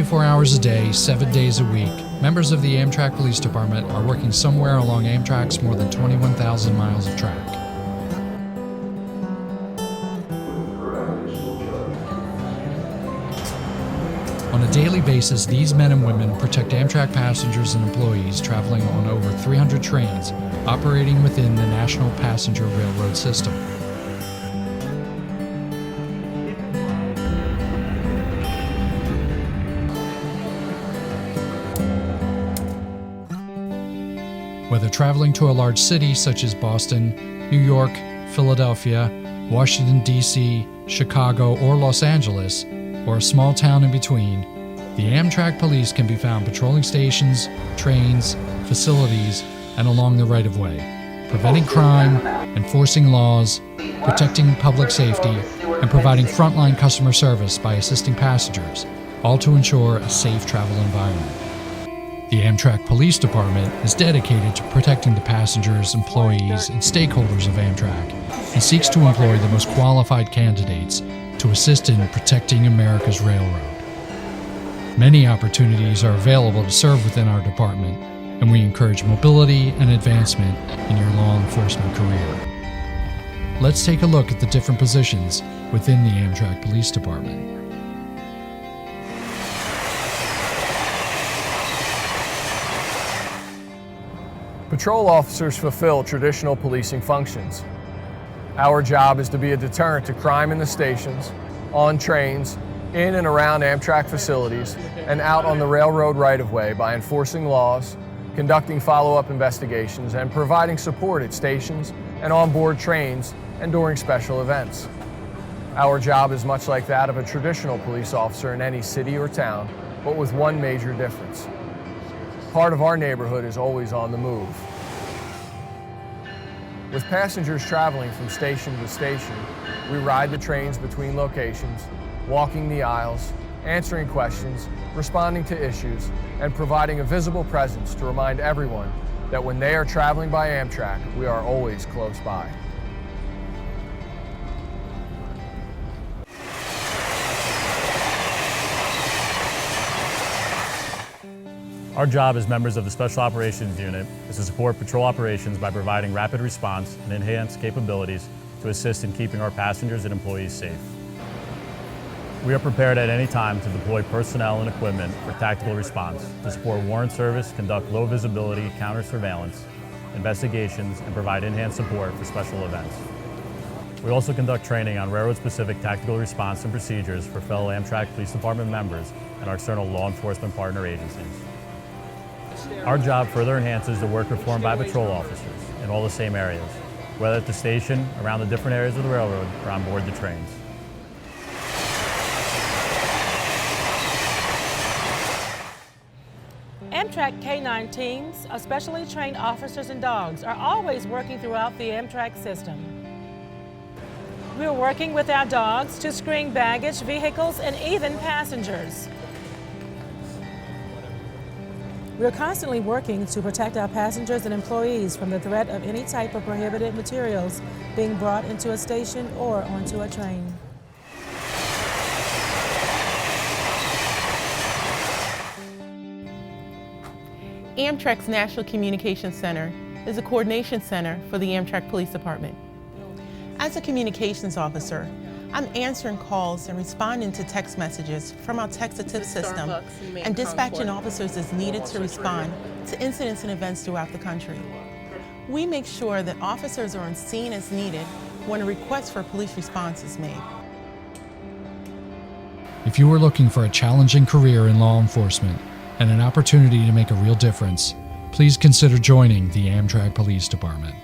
24 hours a day, 7 days a week, members of the Amtrak Police Department are working somewhere along Amtrak's more than 21,000 miles of track. On a daily basis, these men and women protect Amtrak passengers and employees traveling on over 300 trains operating within the National Passenger Railroad system. Whether traveling to a large city such as Boston, New York, Philadelphia, Washington, D.C., Chicago, or Los Angeles, or a small town in between, the Amtrak Police can be found patrolling stations, trains, facilities, and along the right-of-way, preventing crime, enforcing laws, protecting public safety, and providing frontline customer service by assisting passengers, all to ensure a safe travel environment. The Amtrak Police Department is dedicated to protecting the passengers, employees, and stakeholders of Amtrak and seeks to employ the most qualified candidates to assist in protecting America's railroad. Many opportunities are available to serve within our department, and we encourage mobility and advancement in your law enforcement career. Let's take a look at the different positions within the Amtrak Police Department. Patrol officers fulfill traditional policing functions. Our job is to be a deterrent to crime in the stations, on trains, in and around Amtrak facilities, and out on the railroad right-of-way by enforcing laws, conducting follow-up investigations, and providing support at stations and on board trains and during special events. Our job is much like that of a traditional police officer in any city or town, but with one major difference. Part of our neighborhood is always on the move. With passengers traveling from station to station, we ride the trains between locations, walking the aisles, answering questions, responding to issues, and providing a visible presence to remind everyone that when they are traveling by Amtrak, we are always close by. Our job as members of the Special Operations Unit is to support patrol operations by providing rapid response and enhanced capabilities to assist in keeping our passengers and employees safe. We are prepared at any time to deploy personnel and equipment for tactical response, to support warrant service, conduct low visibility counter surveillance, investigations, and provide enhanced support for special events. We also conduct training on railroad-specific tactical response and procedures for fellow Amtrak Police Department members and our external law enforcement partner agencies. Our job further enhances the work performed by patrol officers in all the same areas, whether at the station, around the different areas of the railroad, or on board the trains. Amtrak K-9 teams of specially trained officers and dogs are always working throughout the Amtrak system. We are working with our dogs to screen baggage, vehicles, and even passengers. We are constantly working to protect our passengers and employees from the threat of any type of prohibited materials being brought into a station or onto a train. Amtrak's National Communications Center is a coordination center for the Amtrak Police Department. As a communications officer, I'm answering calls and responding to text messages from our text-to-tip system and dispatching officers as needed to respond to incidents and events throughout the country. We make sure that officers are on scene as needed when a request for police response is made. If you are looking for a challenging career in law enforcement and an opportunity to make a real difference, please consider joining the Amtrak Police Department.